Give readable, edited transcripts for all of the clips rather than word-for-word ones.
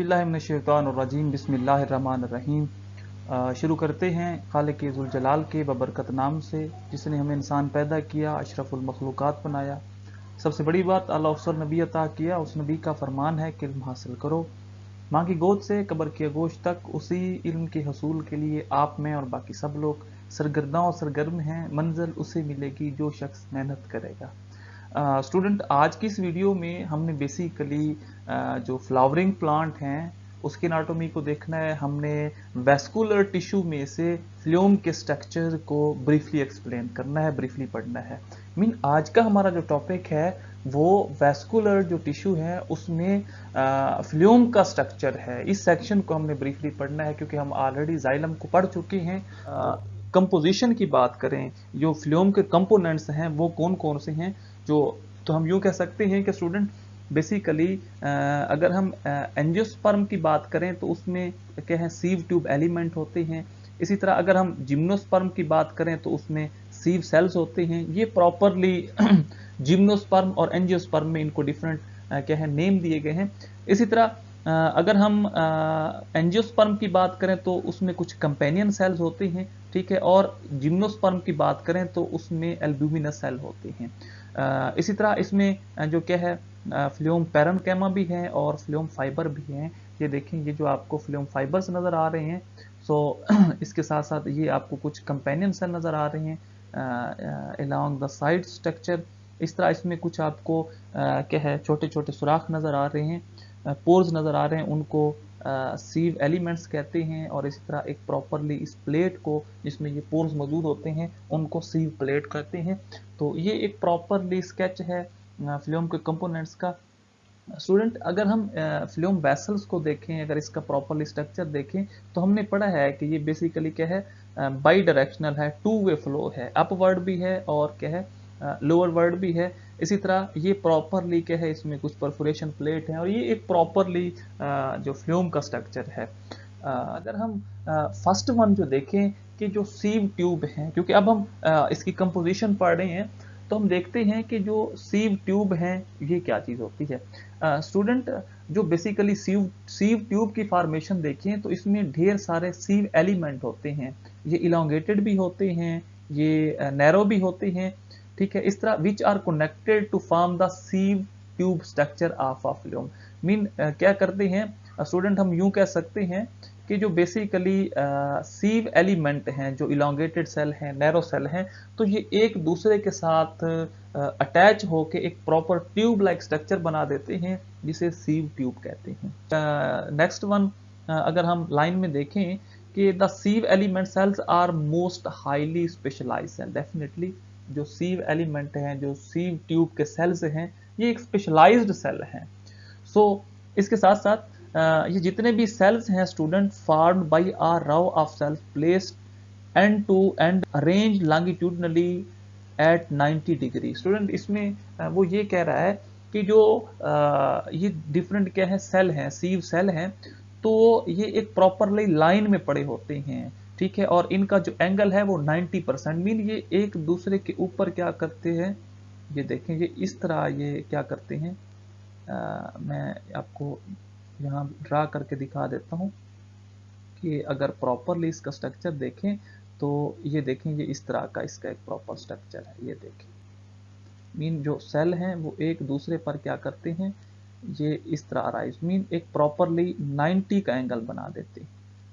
औज़ुबिल्लाहिमिनश्शैतानिर्रजीम बिस्मिल्लाहिर्रहमानिर्रहीम। शुरू करते हैं खालिक ज़ुल जलाल के बबरकत नाम से, जिसने हमें इंसान पैदा किया, अशरफुल मखलूक़ात बनाया। सबसे बड़ी बात आला अफ़ज़ल नबी अता किया। उस नबी का फरमान है कि इल्म हासिल करो, माँ की गोद से कब्र की आगोश तक। उसी इल्म के हसूल के लिए आप में और बाकी सब लोग सरगर्दा और सरगर्म हैं। मंजिल उसे मिलेगी जो शख्स मेहनत करेगा। स्टूडेंट, आज की इस वीडियो में हमने बेसिकली जो फ्लावरिंग प्लांट हैं उसकी एनाटॉमी को देखना है। हमने वैस्कुलर टिश्यू में से फ्लोएम के स्ट्रक्चर को ब्रीफली एक्सप्लेन करना है, ब्रीफली पढ़ना है। आज का हमारा जो टॉपिक है वो वैस्कुलर जो टिश्यू है उसमें फ्लोएम का स्ट्रक्चर है। इस सेक्शन को हमने ब्रीफली पढ़ना है क्योंकि हम ऑलरेडी जाइलम को पढ़ चुके हैं। कंपोजिशन की बात करें, जो फ्लोएम के कंपोनेंट्स हैं वो कौन कौन से हैं, जो तो हम यूं कह सकते हैं कि स्टूडेंट बेसिकली अगर हम एंजियोस्पर्म की बात करें तो उसमें क्या है, सीव ट्यूब एलिमेंट होते हैं। इसी तरह अगर हम जिम्नोस्पर्म की बात करें तो उसमें सीव सेल्स होते हैं। ये प्रॉपरली जिम्नोस्पर्म और एंजियोस्पर्म में इनको डिफरेंट क्या है नेम दिए गए हैं। इसी तरह अगर हम एंजियोस्पर्म की बात करें तो उसमें कुछ कंपेनियन सेल्स होते हैं, ठीक है, और जिम्नोस्पर्म की बात करें तो उसमें एल्ब्यूमिनस सेल होते हैं। इसी तरह इसमें जो क्या है फ्लोएम पैरेन्काइमा भी है और फ्लोएम फाइबर भी हैं। ये देखें, ये जो आपको फ्लोएम फाइबर्स नज़र आ रहे हैं, सो इसके साथ साथ ये आपको कुछ कंपेनियन सेल नज़र आ रहे हैं अलोंग द साइड स्ट्रक्चर। इस तरह इसमें कुछ आपको क्या है छोटे छोटे सुराख नज़र आ रहे हैं, पोर्स नज़र आ रहे हैं, उनको सीव एलिमेंट्स कहते हैं। और इसी तरह एक प्रॉपरली इस प्लेट को जिसमें ये पोर्स मौजूद होते हैं उनको सीव प्लेट कहते हैं। तो ये एक प्रॉपरली स्केच है फ्लोएम के कंपोनेंट्स का। स्टूडेंट, अगर हम फ्लोएम वेसल्स को देखें, अगर इसका प्रॉपरली स्ट्रक्चर देखें तो हमने पढ़ा है कि ये बेसिकली क्या है, बाई डायरेक्शनल है, टू वे फ्लो है, अपवर्ड भी है और क्या है लोअर वर्ड भी है। इसी तरह ये प्रॉपरली क्या है, इसमें कुछ परफोरेशन प्लेट है और ये एक प्रॉपरली जो फ्लोएम का स्ट्रक्चर है। अगर हम फर्स्ट वन जो देखें कि जो सीव ट्यूब है, क्योंकि अब हम इसकी कंपोजिशन पढ़ रहे हैं तो हम देखते हैं कि जो सीव ट्यूब है ये क्या चीज़ होती है। स्टूडेंट, जो बेसिकली सीव ट्यूब की फॉर्मेशन देखें तो इसमें ढेर सारे सीव एलिमेंट होते हैं। ये इलोंगेटेड भी होते हैं, ये नैरो भी होते हैं, ठीक है। इस तरह which are connected to form the sieve tube structure of a phloem. क्या करते हैं स्टूडेंट, हम यूं कह सकते हैं कि जो बेसिकली सीव एलिमेंट हैं, जो इलोंगेटेड सेल हैं, नैरो सेल हैं, तो ये एक दूसरे के साथ अटैच होके एक प्रॉपर ट्यूब लाइक स्ट्रक्चर बना देते हैं जिसे सीव ट्यूब कहते हैं। नेक्स्ट वन अगर हम लाइन में देखें कि the sieve element cells are most highly specialised cell. Definitely जो सीव एलिमेंट हैं, जो सीव ट्यूब के सेल्स हैं, ये एक स्पेशलाइज्ड सेल हैं। सो इसके साथ साथ ये जितने भी सेल्स हैं student, formed by a row of cells placed end to end arrange longitudinally at 90 degree. Student, इसमें वो ये कह रहा है कि जो ये डिफरेंट क्या है सेल हैं, सीव सेल हैं, तो ये एक प्रॉपरली लाइन में पड़े होते हैं, ठीक है, और इनका जो एंगल है वो 90% मीन ये एक दूसरे के ऊपर क्या करते हैं, ये देखें, ये इस तरह ये क्या करते हैं। मैं आपको यहाँ ड्रा करके दिखा देता हूँ कि अगर प्रॉपरली इसका स्ट्रक्चर देखें तो ये देखें, ये इस तरह का इसका एक प्रॉपर स्ट्रक्चर है। ये देखें, जो सेल हैं वो एक दूसरे पर क्या करते हैं, ये इस तरह राइज एक प्रॉपरली 90 का एंगल बना देते हैं,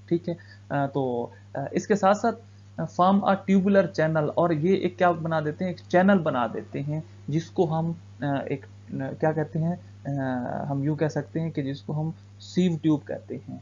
ठीक है। तो इसके साथ साथ फॉर्म अ ट्यूबुलर चैनल, और ये एक क्या बना देते हैं, एक चैनल बना देते हैं जिसको हम एक क्या कहते हैं, हम यूं कह सकते हैं कि जिसको हम सीव ट्यूब कहते हैं।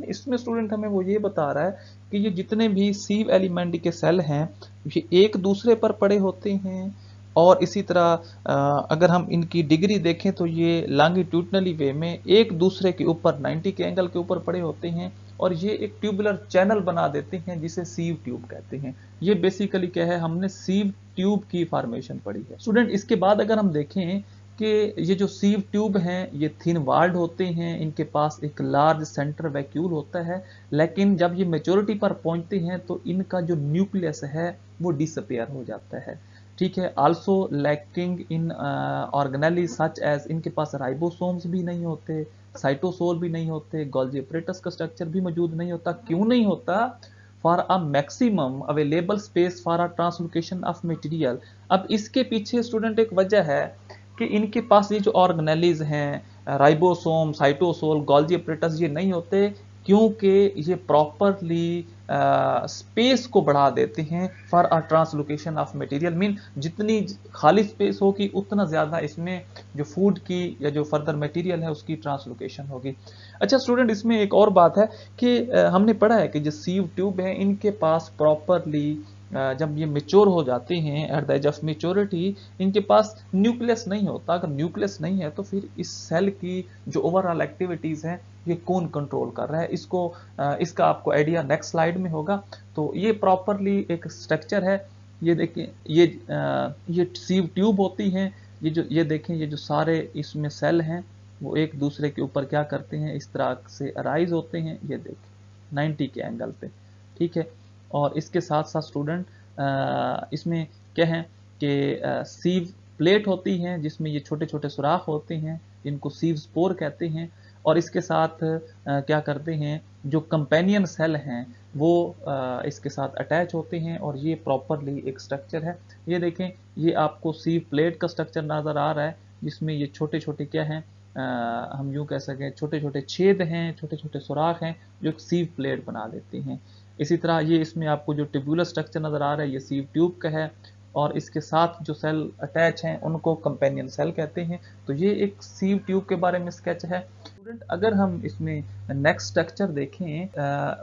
इसमें स्टूडेंट हमें वो ये बता रहा है कि ये जितने भी सीव एलिमेंट के सेल हैं ये एक दूसरे पर पड़े होते हैं, और इसी तरह अगर हम इनकी डिग्री देखें तो ये लॉन्गिट्यूडनली वे में एक दूसरे के ऊपर 90 के एंगल के ऊपर पड़े होते हैं, और ये एक ट्यूबुलर चैनल बना देते हैं जिसे सीव ट्यूब कहते हैं। ये बेसिकली क्या है, हमने सीव ट्यूब की फॉर्मेशन पढ़ी है। स्टूडेंट, इसके बाद अगर हम देखें कि ये जो सीव ट्यूब हैं ये थिन वाल्ड होते हैं, इनके पास एक लार्ज सेंटर वैक्यूल होता है, लेकिन जब ये मेच्योरिटी पर पहुंचते हैं तो इनका जो न्यूक्लियस है वो डिसअपियर हो जाता है, ठीक है। Also lacking in organelles such as, इनके पास राइबोसोम्स भी नहीं होते, साइटोसोल भी नहीं होते, गोल्जी एपरेटस का स्ट्रक्चर भी मौजूद नहीं होता। क्यों नहीं होता? For a maximum available space for a translocation of material. अब इसके पीछे स्टूडेंट एक वजह है कि इनके पास ये जो ऑर्गेनेलिज हैं, राइबोसोम, साइटोसोल, गोल्जी एपरेटस, ये नहीं होते क्योंकि ये प्रॉपरली स्पेस को बढ़ा देते हैं for a translocation of material. Mean जितनी खाली स्पेस होगी उतना ज़्यादा इसमें जो फूड की या जो फर्दर मटेरियल है उसकी ट्रांसलोकेशन होगी। अच्छा स्टूडेंट, इसमें एक और बात है कि हमने पढ़ा है कि जो सीव ट्यूब है इनके पास प्रॉपरली जब ये मेच्योर हो जाते हैं, at the age of maturity, इनके पास न्यूक्लियस नहीं होता। अगर न्यूक्लियस नहीं है तो फिर इस सेल की जो ओवरऑल एक्टिविटीज़ हैं ये कौन कंट्रोल कर रहा है, इसका आपको आइडिया नेक्स्ट स्लाइड में होगा। तो ये प्रॉपरली एक स्ट्रक्चर है। ये देखिए, ये सीव ट्यूब होती हैं। ये देखें, ये जो सारे इसमें सेल हैं वो एक दूसरे के ऊपर क्या करते हैं, इस तरह से अराइज होते हैं। ये देखें 90 के एंगल पे, ठीक है। और इसके साथ साथ स्टूडेंट इसमें क्या है कि सीव प्लेट होती हैं जिसमें ये छोटे छोटे सुराख होते हैं जिनको सीव स्पोर कहते हैं। और इसके साथ क्या करते हैं, जो कंपेनियन सेल हैं वो इसके साथ अटैच होते हैं और ये प्रॉपरली एक स्ट्रक्चर है। ये देखें, ये आपको सीव प्लेट का स्ट्रक्चर नज़र आ रहा है जिसमें ये छोटे छोटे क्या हैं, हम यूँ कह सकें छोटे छोटे छेद हैं, छोटे छोटे सुराख हैं जो एक सीव प्लेट बना देते हैं। इसी तरह ये इसमें आपको जो ट्यूबुलर स्ट्रक्चर नज़र आ रहा है ये सीव ट्यूब का है और इसके साथ जो सेल अटैच हैं उनको कंपेनियन सेल कहते हैं। तो ये एक सीव ट्यूब के बारे में स्केच है। स्टूडेंट, अगर हम इसमें नेक्स्ट स्ट्रक्चर देखें,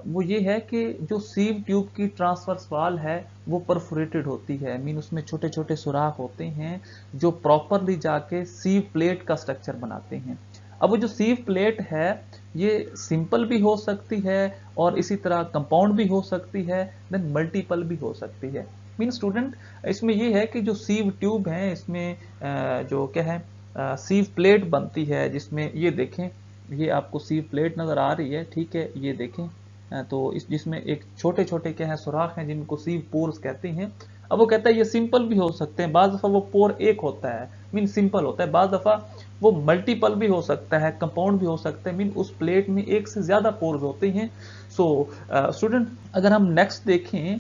वो ये है कि जो सीव ट्यूब की ट्रांसवर्स वाल है वो परफोरेटेड होती है। मीन उसमें छोटे छोटे सुराख होते हैं जो प्रॉपरली जाके सीव प्लेट का स्ट्रक्चर बनाते हैं। अब वो जो सीव प्लेट है ये सिंपल भी हो सकती है और इसी तरह कंपाउंड भी हो सकती है, देन मल्टीपल भी हो सकती है। मीन स्टूडेंट, इसमें ये है कि जो सीव ट्यूब है इसमें जो क्या है, सीव प्लेट बनती है जिसमें ये देखें, ये आपको सीव प्लेट नज़र आ रही है, ठीक है। ये देखें, तो इस जिसमें एक छोटे छोटे क्या है सुराख हैं जिनको सीव पोर्स कहते हैं। अब वो कहता है ये सिंपल भी हो सकते हैं, बाज़ दफ़ा वो पोर एक होता है मीन सिंपल होता है, बाज़ दफ़ा वो मल्टीपल भी हो सकता है, कंपाउंड भी हो सकता है, मीन उस प्लेट में एक से ज़्यादा पोर्स होते हैं। सो स्टूडेंट, अगर हम नेक्स्ट देखें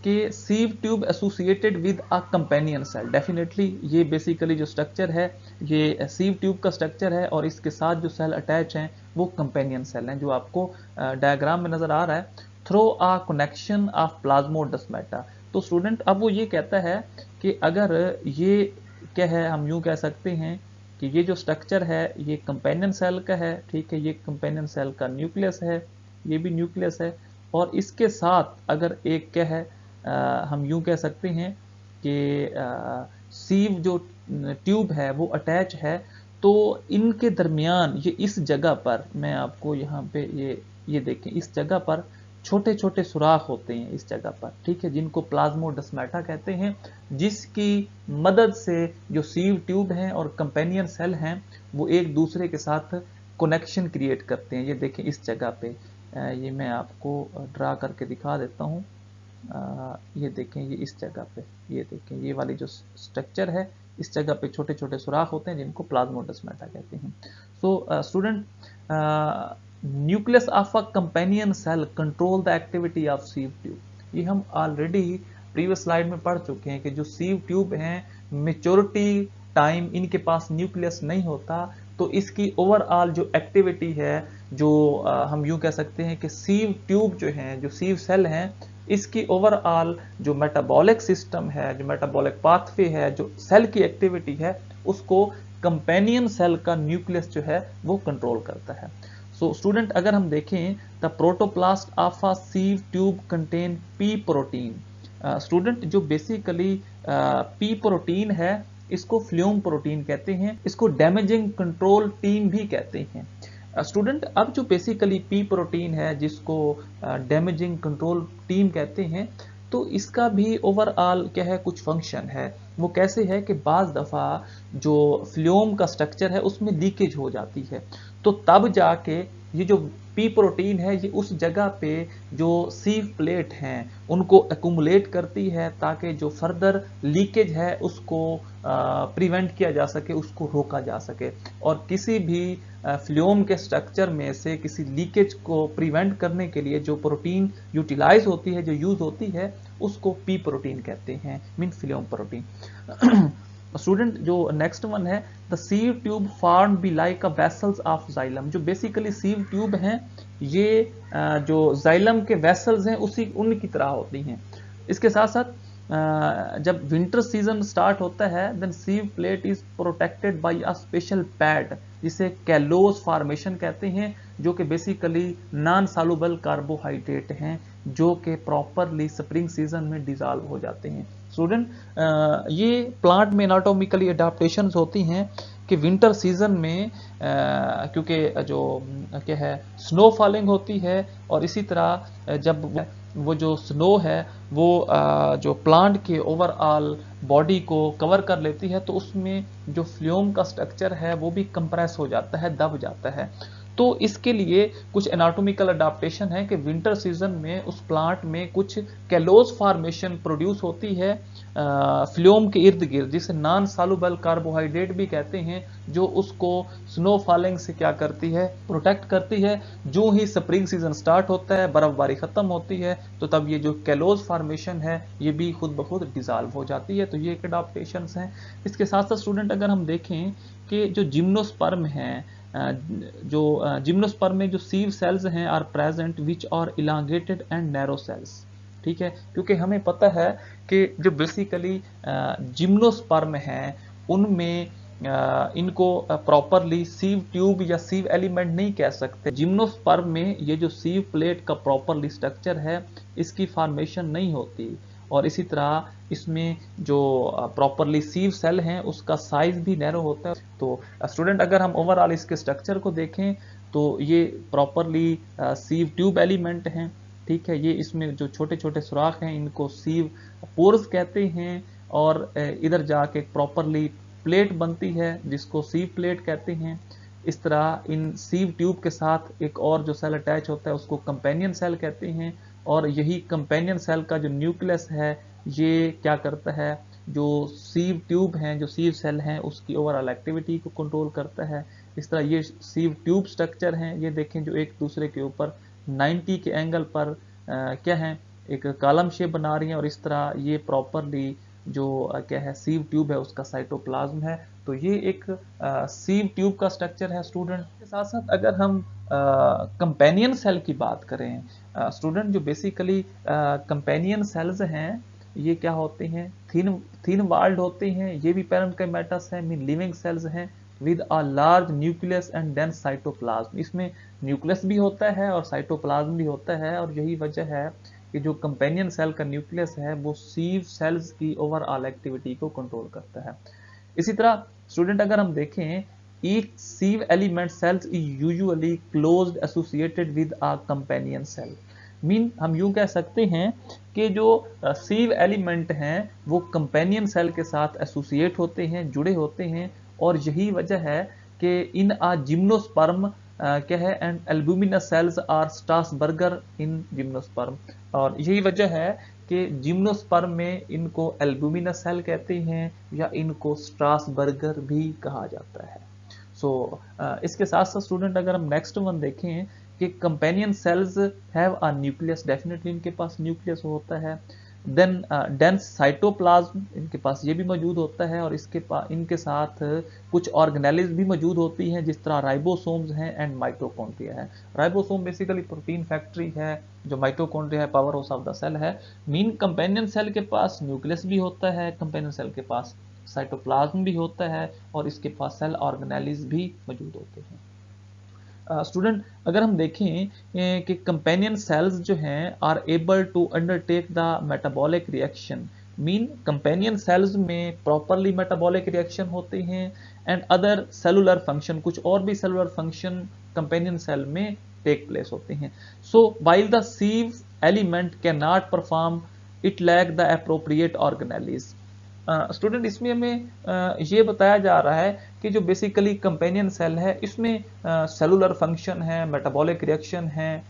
कि sieve tube associated with a companion cell, definitely ये बेसिकली जो स्ट्रक्चर है ये सीव ट्यूब का स्ट्रक्चर है और इसके साथ जो सेल अटैच हैं वो कंपेनियन सेल हैं जो आपको डायग्राम में नज़र आ रहा है, through a connection of plasmodesmata. तो स्टूडेंट, अब वो ये कहता है कि अगर ये क्या है, हम यूँ कह सकते हैं कि ये जो स्ट्रक्चर है ये कंपेनियन सेल का है, ठीक है। ये कंपेनियन सेल का न्यूक्लियस है, ये भी न्यूक्लियस है और इसके साथ अगर एक क्या है, हम यूँ कह सकते हैं कि सीव जो ट्यूब है वो अटैच है। तो इनके दरमियान ये इस जगह पर, मैं आपको यहाँ पे ये देखें, इस जगह पर छोटे छोटे सुराख होते हैं इस जगह पर, ठीक है, जिनको प्लाज्मोडेस्माटा कहते हैं, जिसकी मदद से जो सीव ट्यूब हैं और कंपेनियन सेल हैं वो एक दूसरे के साथ कनेक्शन क्रिएट करते हैं। ये देखें इस जगह पे, ये मैं आपको ड्रा करके दिखा देता हूँ। ये देखें, ये इस जगह पे, ये देखें, ये वाली जो स्ट्रक्चर है इस जगह पे छोटे छोटे सुराख होते हैं जिनको प्लाज्मोडेस्माटा कहते हैं। So student, nucleus of a companion cell control the activity of sieve tube. ये हम ऑलरेडी प्रीवियस स्लाइड में पढ़ चुके हैं कि जो सीव ट्यूब हैं मेच्योरिटी टाइम इनके पास न्यूक्लियस नहीं होता, तो इसकी ओवरऑल जो एक्टिविटी है, जो हम यूँ कह सकते हैं कि सीव ट्यूब जो हैं, जो सीव सेल हैं, इसकी ओवरऑल जो मेटाबॉलिक सिस्टम है, जो मेटाबॉलिक पाथवे है, जो सेल की एक्टिविटी है, उसको कंपेनियन सेल का न्यूक्लियस जो है वो कंट्रोल करता है। सो स्टूडेंट, अगर हम देखें the protoplast of a sieve tube contain P protein. Student, जो बेसिकली पी प्रोटीन है इसको फ्लूम प्रोटीन कहते हैं, इसको डैमेजिंग कंट्रोल टीम भी कहते हैं। स्टूडेंट, अब जो बेसिकली पी प्रोटीन है जिसको डैमेजिंग कंट्रोल टीम कहते हैं, तो इसका भी ओवरऑल क्या है, कुछ फंक्शन है। वो कैसे है कि बाज़ दफ़ा जो फ्लूम का स्ट्रक्चर है उसमें लीकेज हो जाती है, तो तब जाके ये जो पी प्रोटीन है ये उस जगह पे जो सीव प्लेट हैं उनको एक्यूमुलेट करती है ताकि जो फर्दर लीकेज है उसको प्रिवेंट किया जा सके, उसको रोका जा सके। और किसी भी फ्लूम के स्ट्रक्चर में से किसी लीकेज को प्रिवेंट करने के लिए जो प्रोटीन यूटिलाइज होती है, जो यूज होती है, उसको पी प्रोटीन कहते हैं, मीन फ्लूम प्रोटीन। स्टूडेंट जो नेक्स्ट वन है, the sieve tube form be like a vessels of xylem. जो बेसिकली सीव ट्यूब हैं ये जो जाइलम के वेसल्स हैं उसी उनकी तरह होती हैं। इसके साथ साथ जब विंटर सीजन स्टार्ट होता है then sieve plate is protected by a special pad जिसे कैलोज फॉर्मेशन कहते हैं, जो कि बेसिकली नॉन सॉल्युबल कार्बोहाइड्रेट हैं जो कि प्रॉपरली स्प्रिंग सीजन में डिजॉल्व हो जाते हैं। स्टूडेंट ये प्लांट में एनाटॉमिकली अडेप्टेशंस होती हैं कि विंटर सीजन में क्योंकि जो क्या है स्नो फॉलिंग होती है और इसी तरह जब वो जो स्नो है वो जो प्लांट के ओवरऑल बॉडी को कवर कर लेती है तो उसमें जो फ्लूम का स्ट्रक्चर है वो भी कंप्रेस हो जाता है, दब जाता है। तो इसके लिए कुछ एनाटॉमिकल अडाप्टेशन है कि विंटर सीजन में उस प्लांट में कुछ कैलोज फॉर्मेशन प्रोड्यूस होती है फ्लूम के इर्द गिर्द, जिसे नॉन सॉल्युबल कार्बोहाइड्रेट भी कहते हैं, जो उसको स्नो फॉलिंग से क्या करती है, प्रोटेक्ट करती है। जो ही स्प्रिंग सीजन स्टार्ट होता है, बर्फबारी खत्म होती है, तो तब ये जो कैलोज फॉर्मेशन है ये भी खुद ब खुद डिजॉल्व हो जाती है। तो ये एक अडाप्टेशन हैं। इसके साथ साथ स्टूडेंट अगर हम देखें कि जो जिम्नोस्पर्म है, जो जिम्नोस्पर्म में जो सीव सेल्स हैं are present which are elongated and narrow cells. ठीक है, क्योंकि हमें पता है कि जो बेसिकली जिम्नोस्पर्म हैं उनमें इनको प्रॉपरली सीव ट्यूब या सीव एलिमेंट नहीं कह सकते। जिम्नोस्पर्म में ये जो सीव प्लेट का प्रॉपरली स्ट्रक्चर है इसकी फॉर्मेशन नहीं होती और इसी तरह इसमें जो प्रॉपरली सीव सेल हैं उसका साइज भी नैरो होता है। तो स्टूडेंट अगर हम ओवरऑल इसके स्ट्रक्चर को देखें तो ये प्रॉपरली सीव ट्यूब एलिमेंट हैं। ठीक है, ये इसमें जो छोटे छोटे सुराख हैं इनको सीव पोर्स कहते हैं और इधर जाके प्रॉपरली प्लेट बनती है जिसको सीव प्लेट कहते हैं। इस तरह इन सीव ट्यूब के साथ एक और जो सेल अटैच होता है उसको कंपेनियन सेल कहते हैं और यही कंपेनियन सेल का जो न्यूक्लियस है ये क्या करता है, जो सीव ट्यूब हैं, जो सीव सेल हैं उसकी ओवरऑल एक्टिविटी को कंट्रोल करता है। इस तरह ये सीव ट्यूब स्ट्रक्चर हैं, ये देखें जो एक दूसरे के ऊपर 90 के एंगल पर क्या है एक कॉलम शेप बना रही हैं और इस तरह ये प्रॉपरली जो क्या है सीव ट्यूब है उसका साइटोप्लाज्म है। तो ये एक सीव ट्यूब का स्ट्रक्चर है स्टूडेंट। के साथ साथ अगर हम कंपेनियन सेल की बात करें स्टूडेंट, जो बेसिकली कंपेनियन सेल्स हैं ये क्या होते हैं, थिन वॉल्ड होते हैं, ये भी पैरेन्काइमेटस है, मीन लिविंग सेल्स हैं with a large nucleus and dense cytoplasm. इसमें न्यूक्लियस भी होता है और साइटोप्लाज्म भी होता है और यही वजह है कि जो कंपेनियन सेल का न्यूक्लियस है वो सीव सेल्स की ओवरऑल एक्टिविटी को कंट्रोल करता है। इसी तरह स्टूडेंट अगर हम देखें each sieve element cells is usually closed associated with a companion cell. Mean हम यूं कह सकते हैं कि जो सीव एलिमेंट हैं वो कंपेनियन सेल के साथ एसोसिएट होते हैं, जुड़े होते हैं और यही वजह है कि इन आ जिम्नोस्पर्म क्या है and albuminous cells are Strasburger in gymnosperm. और यही वजह है कि जिम्नोस्पर्म में इनको एल्बुमिनस सेल कहते हैं या इनको स्ट्रासबर्गर भी कहा जाता है। सो इसके साथ साथ स्टूडेंट अगर हम नेक्स्ट वन देखें कि companion cells have a nucleus, definitely इनके पास न्यूक्लियस होता है। देन डेंस साइटोप्लाज्म इनके पास ये भी मौजूद होता है और इनके साथ कुछ ऑर्गेनेलिज भी मौजूद होती हैं जिस तरह राइबोसोम्स हैं एंड माइटोकॉन्ड्रिया है। राइबोसोम बेसिकली प्रोटीन फैक्ट्री है, जो माइटोकॉन्ड्रिया है power house of the cell है। मीन कंपेनियन सेल के पास न्यूक्लियस भी होता है, कंपेनियन सेल के पास साइटोप्लाज्म भी होता है और इसके पास सेल ऑर्गेनेलिज भी मौजूद होते हैं। स्टूडेंट अगर हम देखें कि कंपेनियन सेल्स जो हैं are able to undertake the metabolic reaction, mean companion cells में प्रॉपरली मेटाबॉलिक रिएक्शन होते हैं एंड अदर सेलुलर फंक्शन, कुछ और भी सेलुलर फंक्शन कंपेनियन सेल में टेक प्लेस होते हैं। So while the sieve element can not perform it lack the appropriate organelles. Student इसमें हमें ये बताया जा रहा है कि जो बेसिकली कंपेनियन सेल है इसमें सेलुलर फंक्शन है, मेटाबॉलिक रिएक्शन है,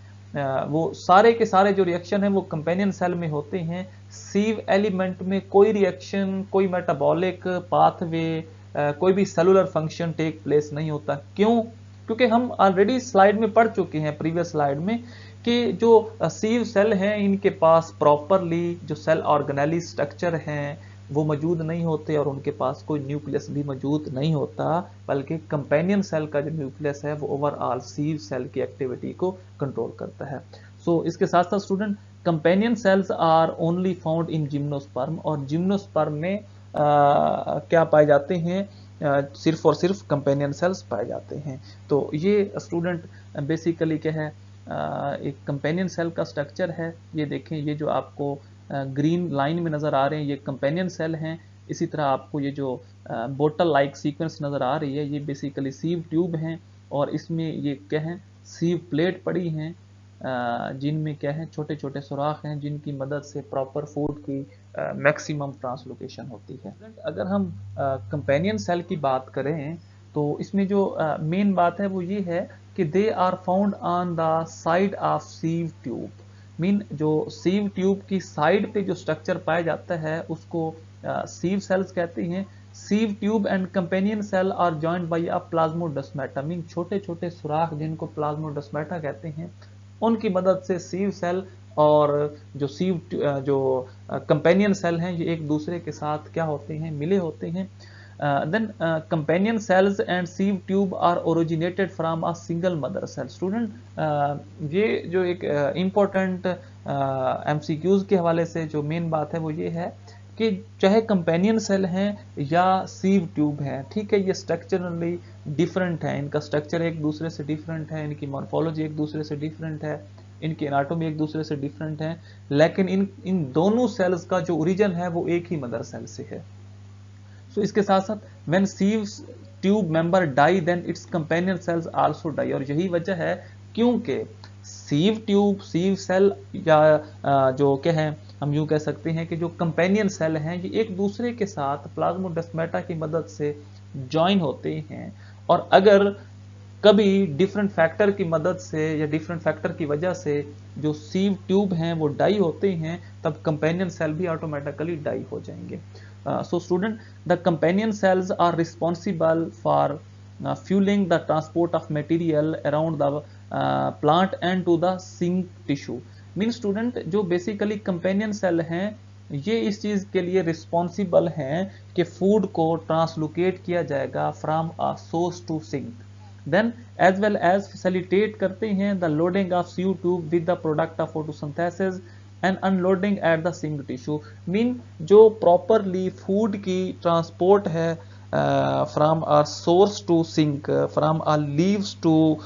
वो सारे के सारे जो रिएक्शन है वो कंपेनियन सेल में होते हैं। सीव एलिमेंट में कोई रिएक्शन, कोई मेटाबॉलिक पाथवे, कोई भी सेलुलर फंक्शन टेक प्लेस नहीं होता। क्यों? क्योंकि हम ऑलरेडी स्लाइड में पढ़ चुके हैं, प्रीवियस स्लाइड में, कि जो सीव सेल हैं इनके पास प्रॉपरली जो सेल ऑर्गेनेली स्ट्रक्चर हैं वो मौजूद नहीं होते और उनके पास कोई न्यूक्लियस भी मौजूद नहीं होता, बल्कि कंपेनियन सेल का जो न्यूक्लियस है वो ओवरऑल सीव सेल की एक्टिविटी को कंट्रोल करता है। सो इसके साथ साथ student, companion cells are only found in gymnosperm, और जिम्नोस्पर्म में क्या पाए जाते हैं? सिर्फ और सिर्फ कंपेनियन सेल्स पाए जाते हैं। तो ये स्टूडेंट बेसिकली क्या है, एक कंपेनियन सेल का स्ट्रक्चर है। ये देखें, ये जो आपको ग्रीन लाइन में नज़र आ रहे हैं ये कंपेनियन सेल हैं। इसी तरह आपको ये जो बोटल लाइक सीक्वेंस नज़र आ रही है ये बेसिकली सीव ट्यूब हैं, और इसमें ये क्या है, सीव प्लेट पड़ी हैं, जिनमें क्या है, छोटे छोटे सुराख हैं जिनकी मदद से प्रॉपर फूड की मैक्सिमम ट्रांसलोकेशन होती है। अगर हम कंपेनियन सेल की बात करें तो इसमें जो मेन बात है वो ये है कि they are found on the side of sieve tube. Mean जो सीव ट्यूब की साइड पे जो स्ट्रक्चर पाया जाता है उसको सीव सेल्स कहते हैं। Sieve tube and companion cell are joined by a plasmodesmata, mean छोटे छोटे सुराख जिनको प्लाज्मोडेस्माटा कहते हैं, उनकी मदद से सीव सेल और जो जो कंपेनियन सेल हैं ये एक दूसरे के साथ क्या होते हैं, मिले होते हैं। then companion cells and sieve tube are originated from a single mother cell। Student ये जो एक इम्पोर्टेंट MCQs के हवाले से जो मेन बात है वो ये है कि चाहे कंपेनियन सेल हैं या सीव ट्यूब हैं, ठीक है, ये स्ट्रक्चरली डिफरेंट है, इनका स्ट्रक्चर एक दूसरे से डिफरेंट है, इनकी मॉर्फोलॉजी एक दूसरे से डिफरेंट है, इनकी एनाटॉमी एक दूसरे से डिफरेंट है, लेकिन इन दोनों सेल्स का जो ओरिजिन है वो एक ही मदर सेल से है। तो इसके साथ साथ when sieve tube member die then its companion cells also die, और यही वजह है क्योंकि सीव ट्यूब, सीव सेल या जो क्या है, हम यूं कह सकते हैं कि जो कंपेनियन सेल हैं ये एक दूसरे के साथ प्लाज्मोडेस्माटा की मदद से ज्वाइन होते हैं, और अगर कभी डिफरेंट फैक्टर की मदद से या डिफरेंट फैक्टर की वजह से जो सीव ट्यूब हैं वो डाई होते हैं, तब कंपेनियन सेल भी ऑटोमेटिकली डाई हो जाएंगे। So student, the companion cells are responsible for fueling the transport of material around the plant and to the sink tissue। Mean student जो बेसिकली कंपेनियन सेल हैं ये इस चीज़ के लिए रिस्पॉन्सिबल हैं कि फूड को ट्रांसलोकेट किया जाएगा from a source to sink, then as well as facilitate करते हैं the loading of sieve tube with the product of photosynthesis and unloading at the sink tissue. Mean जो प्रॉपरली फूड की transport है from a source to sink, from a leaves to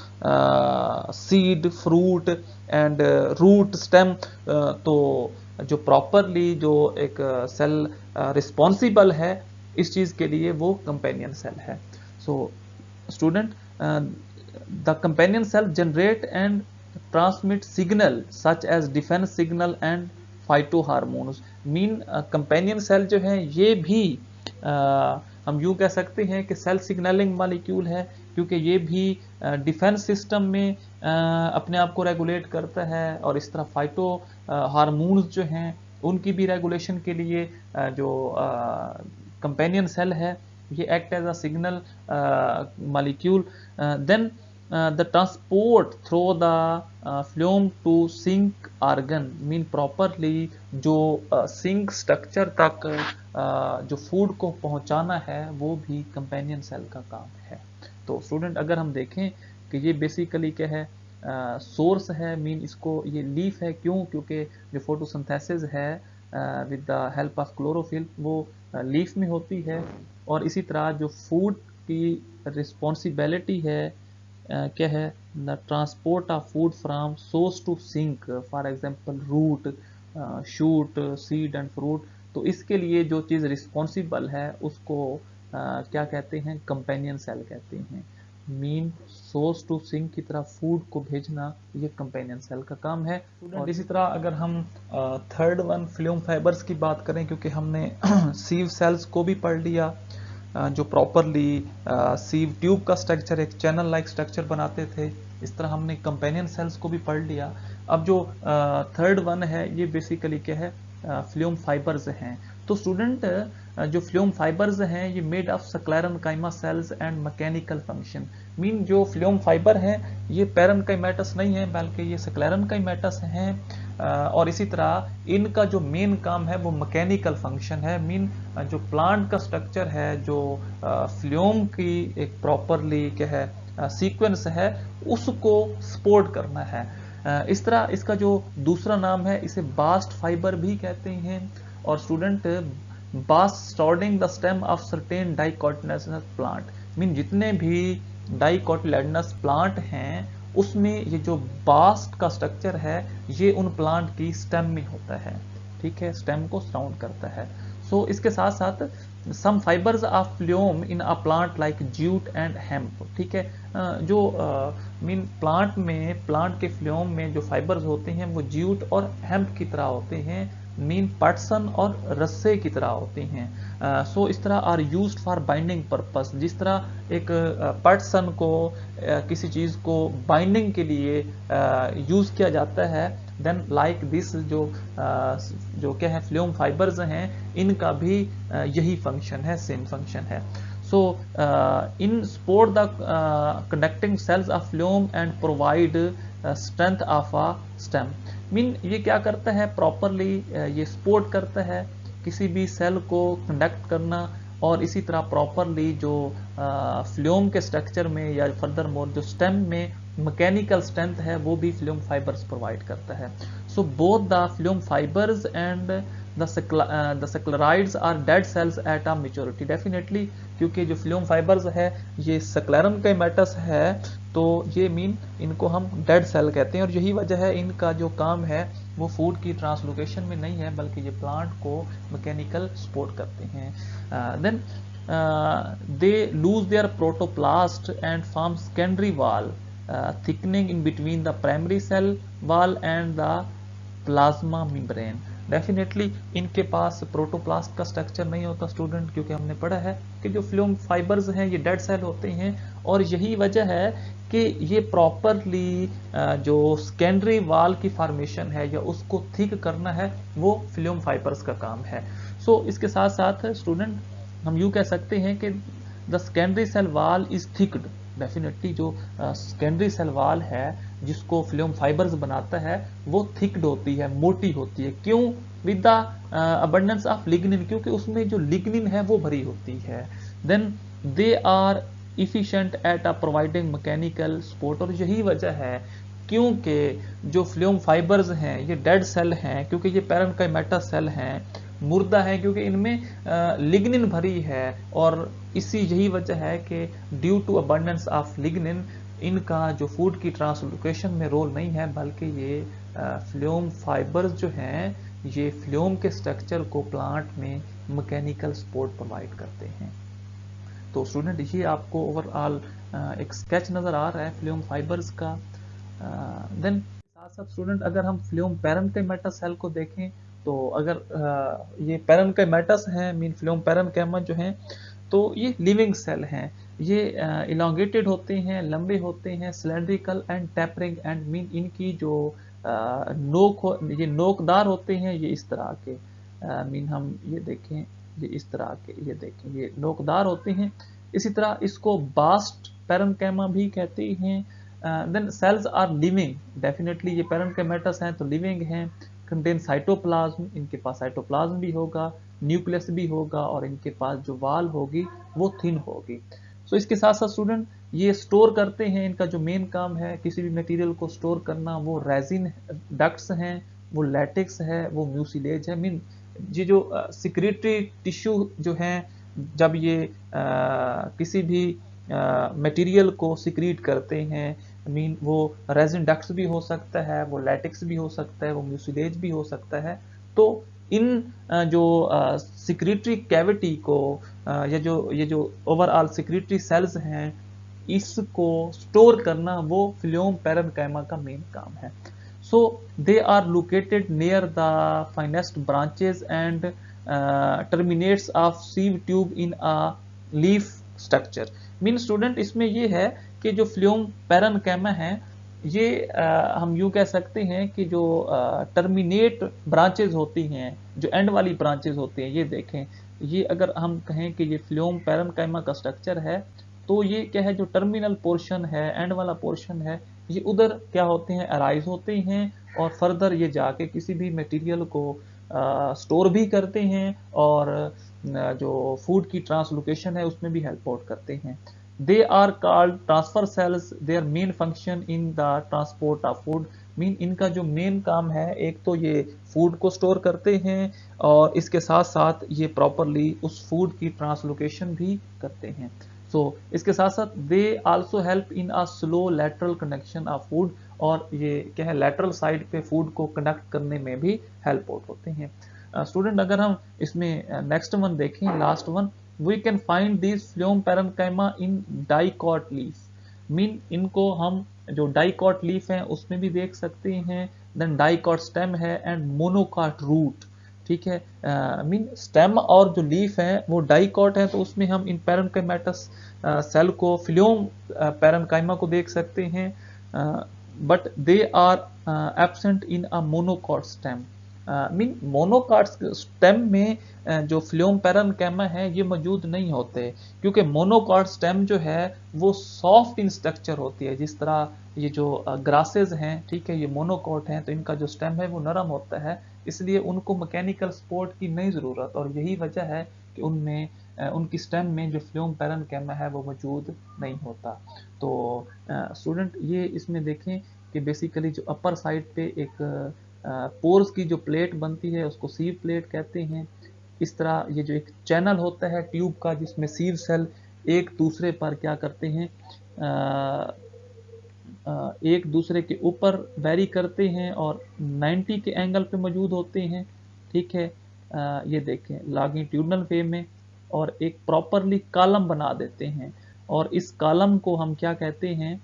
seed, fruit and root, stem, तो जो properly जो एक cell responsible है इस चीज़ के लिए वो कंपेनियन सेल है। So student, the companion cell generate and transmit signal such as defense signal and phytohormones। Mean companion cell जो है ये भी हम यूं कह सकते हैं कि सेल सिग्नलिंग मॉलिक्यूल है, क्योंकि ये भी डिफेंस सिस्टम में अपने आप को रेगुलेट करता है, और इस तरह फाइटो हार्मोन्स जो हैं उनकी भी रेगुलेशन के लिए जो कंपेनियन सेल है ये act as a signal molecule. Then the transport through the phloem to sink organ, mean properly जो सिंक स्ट्रक्चर तक जो फूड को पहुंचाना है वो भी कंपेनियन सेल का काम है। तो स्टूडेंट अगर हम देखें कि ये बेसिकली क्या है, सोर्स है, मीन इसको ये लीफ है, क्यों? क्योंकि जो फोटोसिंथेसिस है with the help of chlorophyll वो लीफ में होती है, और इसी तरह जो फूड की रिस्पॉन्सिबिलिटी है क्या है, the transport of food from source to sink, for example root, shoot, seed and fruit, तो इसके लिए जो चीज़ रिस्पॉन्सिबल है उसको क्या कहते हैं, कंपेनियन सेल कहते हैं। मीन सोर्स टू सिंक की तरह फूड को भेजना, ये कंपेनियन सेल का काम है। और इसी तरह अगर हम थर्ड वन फ्लूम फाइबर्स की बात करें, क्योंकि हमने सीव सेल्स को भी पढ़ लिया जो प्रॉपरली सीव ट्यूब का स्ट्रक्चर एक चैनल लाइक स्ट्रक्चर बनाते थे, इस तरह हमने कंपेनियन सेल्स को भी पढ़ लिया। अब जो थर्ड वन है ये बेसिकली क्या है, फ्लूम फाइबर्स हैं। तो स्टूडेंट जो फ्लूम फाइबर्स हैं ये made of sclerenchyma cells and mechanical function. Mean जो फ्लूम फाइबर हैं ये पैरेनकाइमेटस नहीं है बल्कि ये स्क्लेरेनकाइमेटस हैं। और इसी तरह इनका जो मेन काम है वो मैकेनिकल फंक्शन है। मीन जो प्लांट का स्ट्रक्चर है, जो फ्लूम की एक प्रॉपरली क्या है सीक्वेंस है, उसको सपोर्ट करना है। इस तरह इसका जो दूसरा नाम है इसे बास्ट फाइबर भी कहते हैं। और student bast surrounding the stem of certain dicotyledonous plant, mean जितने भी डाइकोटिलेडनस प्लांट हैं उसमें ये जो बास्ट का स्ट्रक्चर है ये उन प्लांट की स्टेम में होता है। ठीक है, स्टेम को सराउंड करता है। सो इसके साथ साथ some fibres of phloem in a plant like jute and hemp. ठीक है, जो मीन प्लांट के फ्लूम में जो फाइबर्स होते हैं वो ज्यूट और हेम्प की तरह होते हैं, मीन पटसन और रस्से की तरह होते हैं। सो इस तरह are used for binding purpose. जिस तरह एक पटसन को किसी चीज को बाइंडिंग के लिए यूज किया जाता है, देन लाइक दिस जो क्या है फ्लूम फाइबर्स हैं, इनका भी यही फंक्शन है, सेम फंक्शन है। So in support the conducting cells of phloem and provide strength of a stem. Mean ये क्या करता है, प्रॉपरली ये सपोर्ट करता है किसी भी सेल को कंडक्ट करना, और इसी तरह प्रॉपरली जो फ्लूम के स्ट्रक्चर में या फर्दर मोर जो स्टेम में मैकेनिकल स्ट्रेंथ है वो भी फ्लूम फाइबर्स प्रोवाइड करता है। So both the phloem fibres and the sclereids are dead cells at a maturity. Definitely क्योंकि जो फ्लूम फाइबर्स है ये स्क्लेरेनकाइमेटस है, तो ये मीन इनको हम डेड सेल कहते हैं। और यही वजह है इनका जो काम है वो फूड की ट्रांसलोकेशन में नहीं है, बल्कि ये प्लांट को मैकेनिकल सपोर्ट करते हैं। Then they lose their protoplast and form secondary wall thickening in between the primary cell wall and the plasma membrane. Definitely इनके पास प्रोटोप्लास्ट का स्ट्रक्चर नहीं होता स्टूडेंट, क्योंकि हमने पढ़ा है कि जो फ्लूम फाइबर्स हैं ये डेड सेल होते हैं, और यही वजह है कि ये प्रॉपरली जो सेकेंडरी वॉल की फॉर्मेशन है या उसको थिक करना है वो फ्लूम फाइबर्स का काम है। सो इसके साथ साथ स्टूडेंट हम यूँ कह सकते हैं कि the secondary cell wall is thickened. Definitely जो सेकेंडरी सेल वॉल है जिसको फ्लूम फाइबर्स बनाता है वो थिक्ड होती है, मोटी होती है। क्यों? With the abundance of lignin, क्योंकि उसमें जो लिग्निन है वो भरी होती है। Then they are efficient at a providing mechanical support. और यही वजह है क्योंकि जो फ्लूम फाइबर्स हैं ये डेड सेल हैं, क्योंकि ये पैरेन्काइमेटा सेल हैं, मुर्दा है, क्योंकि इनमें लिग्निन भरी है। और इसी यही वजह है कि due to abundance of lignin इनका जो फूड की ट्रांसलोकेशन में रोल नहीं है, बल्कि ये फ्लूम फाइबर्स जो हैं ये फ्लूम के स्ट्रक्चर को प्लांट में मैकेनिकल सपोर्ट प्रोवाइड करते हैं। तो स्टूडेंट ये आपको ओवरऑल एक स्केच नज़र आ रहा है फ्लूम फाइबर्स का। देन साथ साथ स्टूडेंट अगर हम फ्लूम पैरेन्काइमेटा सेल को देखें, तो अगर ये पैरेन्काइमेटस हैं, मीन फ्लूम पैरेन्काइमा जो हैं, तो ये लिविंग सेल हैं। ये इलांगेटेड होते हैं, लंबे होते हैं, cylindrical and tapering and mean इनकी जो ये नोकदार होते हैं, ये इस तरह के मीन हम ये देखें, ये इस तरह के, ये देखें ये नोकदार होते हैं। इसी तरह इसको बास्ट पैरेन्काइमा भी कहते हैं। Then cells are living. Definitely ये पैरेन्काइमेटस हैं तो लिविंग हैं। कंटेन साइटोप्लाज्म, इनके पास साइटोप्लाज्म भी होगा, न्यूक्लियस भी होगा, और इनके पास जो वाल होगी वो थिन होगी। सो इसके साथ साथ स्टूडेंट ये स्टोर करते हैं, इनका जो मेन काम है किसी भी मटेरियल को स्टोर करना, वो रेजिन डक्ट्स हैं, वो लैटेक्स है, वो म्यूसिलेज है। मीन ये जो सिक्रेटरी टिश्यू जो हैं, जब ये किसी भी मटेरियल को सिक्रीट करते हैं, मीन वो रेजिन डक्ट्स भी हो सकता है, वो लैटेक्स भी हो सकता है, वो म्यूसिलेज भी हो सकता है। तो इन जो सिक्रेटरी कैविटी को ये जो ओवरऑल सिक्रेटरी सेल्स हैं, इसको स्टोर करना वो फ्लोएम पैरेन्काइमा का मेन काम है। So they are located near the finest branches and terminates of sieve tube in a leaf structure. Mean student इसमें ये है कि जो फ्लोएम पैरेन्काइमा है ये हम यूं कह सकते हैं कि जो टर्मिनेट ब्रांचेज होती हैं, जो एंड वाली ब्रांचेज होती हैं, ये देखें, ये अगर हम कहें कि ये फ्लोएम पैरेन्काइमा का स्ट्रक्चर है तो ये क्या है, जो टर्मिनल पोर्शन है, एंड वाला पोर्शन है, ये उधर क्या होते हैं, अराइज होते हैं और फर्दर ये जाके किसी भी मटेरियल को स्टोर भी करते हैं और जो फूड की ट्रांसलोकेशन है उसमें भी हेल्प आउट करते हैं। They are called transfer cells, their main function in the transport of food. Mean इनका जो मेन काम है, एक तो ये फूड को स्टोर करते हैं और इसके साथ साथ ये प्रॉपरली उस फूड की ट्रांसलोकेशन भी करते हैं। सो इसके साथ साथ they also help in a slow lateral connection of food, और ये क्या है, लैटरल साइड पे फूड को कनेक्ट करने में भी हेल्प आउट होते हैं। स्टूडेंट अगर हम इसमें नेक्स्ट वन देखें, last one, we can find this phloem parenchyma in dicot leaf. Mean इनको हम जो डाइकॉट लीफ है उसमें भी देख सकते हैं, देन डाइकॉट स्टेम है एंड मोनोकॉट रूट। ठीक है, मीन स्टेम और जो लीफ है वो डाइकॉट है, तो उसमें हम इन पैरेन्काइमेटस सेल को, फ्लोएम पैरेन्काइमा को देख सकते हैं, but they are absent in a monocot stem. Mean monocot stem में जो फ्लोएम पैरेन्काइमा है ये मौजूद नहीं होते, क्योंकि मोनोकॉट स्टेम जो है वो सॉफ्ट इन स्ट्रक्चर होती है। जिस तरह ये जो ग्रासेज हैं, ठीक है, ये मोनोकॉट हैं, तो इनका जो स्टेम है वो नरम होता है, इसलिए उनको मैकेनिकल सपोर्ट की नहीं ज़रूरत, और यही वजह है कि उनमें उनकी स्टेम में जो फ्लोएम पैरेन्काइमा है वो मौजूद नहीं होता। तो स्टूडेंट ये इसमें देखें कि बेसिकली जो अपर साइड पे एक पोर्स की जो प्लेट बनती है उसको सीव प्लेट कहते हैं। इस तरह ये जो एक चैनल होता है ट्यूब का जिसमें सीव सेल एक दूसरे पर क्या करते हैं, एक दूसरे के ऊपर वेरी करते हैं और 90 के एंगल पे मौजूद होते हैं। ठीक है, ये देखें लॉन्गिट्यूडनल वे में, और एक प्रॉपरली कॉलम बना देते हैं, और इस कॉलम को हम क्या कहते हैं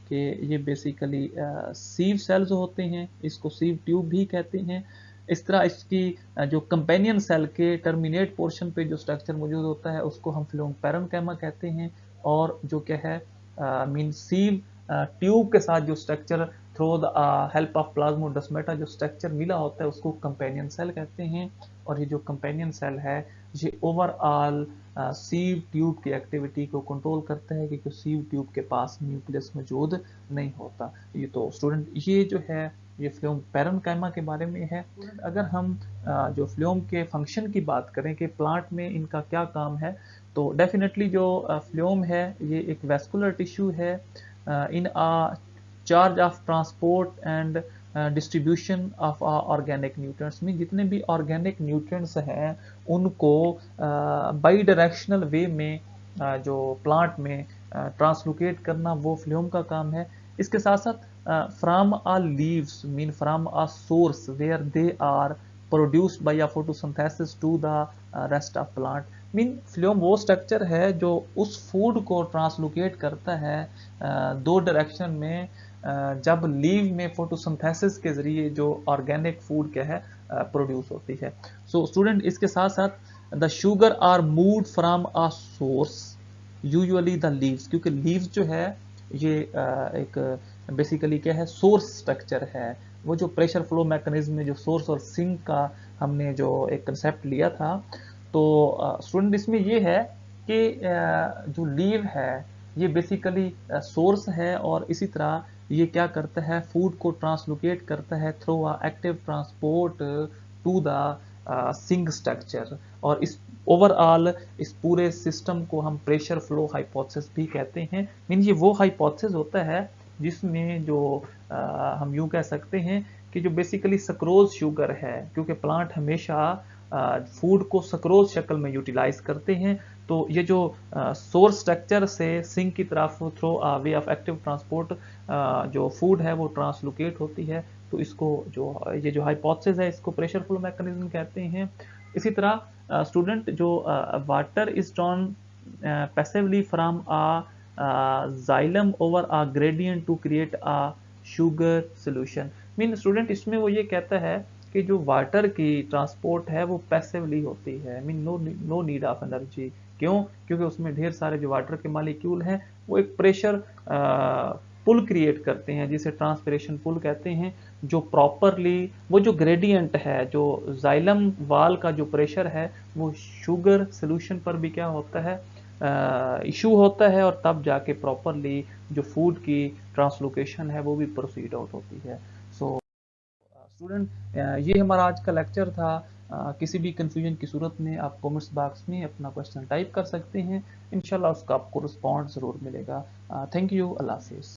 कि ये बेसिकली सीव सेल्स होते हैं, इसको सीव ट्यूब भी कहते हैं। इस तरह इसकी जो कंपेनियन सेल के टर्मिनेट पोर्शन पे जो स्ट्रक्चर मौजूद होता है उसको हम फ्लोएम पैरेन्काइमा कहते हैं, और जो क्या है मीन सीव ट्यूब के साथ जो structure through the help of plasmodesmata जो स्ट्रक्चर मिला होता है उसको कंपेनियन सेल कहते हैं। और ये जो कंपेनियन सेल है ये ओवरऑल सीव ट्यूब की एक्टिविटी को कंट्रोल करता है, क्योंकि सीव ट्यूब के पास न्यूक्लियस मौजूद नहीं होता। ये तो स्टूडेंट ये जो है ये फ्लोएम पैरेन्काइमा के बारे में है। अगर हम जो फ्लोएम के फंक्शन की बात करें कि प्लांट में इनका क्या काम है, तो डेफिनेटली जो फ्लोएम है ये एक वैस्कुलर टिश्यू है in a charge of transport and distribution of organic nutrients. में जितने भी ऑर्गेनिक न्यूट्रिएंट्स हैं उनको बाई डायरेक्शनल वे में जो प्लांट में ट्रांसलोकेट करना वो फ्लोएम का काम है। इसके साथ साथ from a leaves, mean from a source where they are produced by a photosynthesis to the rest of plant. Mean phloem वो स्ट्रक्चर है जो उस फूड को ट्रांसलोकेट करता है दो डायरेक्शन में, जब लीव में फोटोसिंथेसिस के जरिए जो ऑर्गेनिक फूड क्या है प्रोड्यूस होती है। सो स्टूडेंट इसके साथ साथ the sugar are moved from a source usually the leaves, क्योंकि लीव्स जो है ये एक बेसिकली क्या है, सोर्स स्ट्रक्चर है। वो जो प्रेशर फ्लो मैकेनिज्म में जो सोर्स और सिंक का हमने जो एक कंसेप्ट लिया था, तो स्टूडेंट इसमें ये है कि जो लीव है ये बेसिकली सोर्स है, और इसी तरह ये क्या करता है, फूड को ट्रांसलोकेट करता है through a active transport to the sink structure. और इस ओवरऑल इस पूरे सिस्टम को हम प्रेशर फ्लो हाइपोथेसिस भी कहते हैं। मीन ये वो हाइपोथेसिस होता है जिसमें जो हम यूं कह सकते हैं कि जो बेसिकली सक्रोज शुगर है, क्योंकि प्लांट हमेशा फूड को सक्रोज शक्ल में यूटिलाइज करते हैं, तो ये जो सोर्स स्ट्रक्चर से सिंक की तरफ through way of active transport जो फूड है वो ट्रांसलोकेट होती है। तो इसको जो ये जो हाइपोथेसिस है इसको प्रेशर फ्लो मैकेनिज्म कहते हैं। इसी तरह स्टूडेंट जो water is drawn passively from a xylem over a gradient to create a sugar solution। Mean student इसमें वो ये कहता है कि जो वाटर की ट्रांसपोर्ट है वो पैसिवली होती है, mean no need of energy. क्यों? क्योंकि उसमें ढेर सारे जो वाटर के मालिक्यूल हैं वो एक प्रेशर पुल क्रिएट करते हैं, जिसे ट्रांसपिरेशन पुल कहते हैं, जो प्रॉपरली वो जो ग्रेडियंट है, जो जाइलम वाल का जो प्रेशर है वो शुगर सोल्यूशन पर भी क्या होता है, इशू होता है, और तब जाके प्रॉपरली जो फूड की ट्रांसलोकेशन है वो भी प्रोसीड आउट होती है। सो स्टूडेंट ये हमारा आज का लेक्चर था। किसी भी कंफ्यूजन की सूरत में आप कमेंट्स बॉक्स में अपना क्वेश्चन टाइप कर सकते हैं, इंशाल्लाह उसका आपको रिस्पॉन्स ज़रूर मिलेगा। थैंक यू, अल्लाह हाफिज़।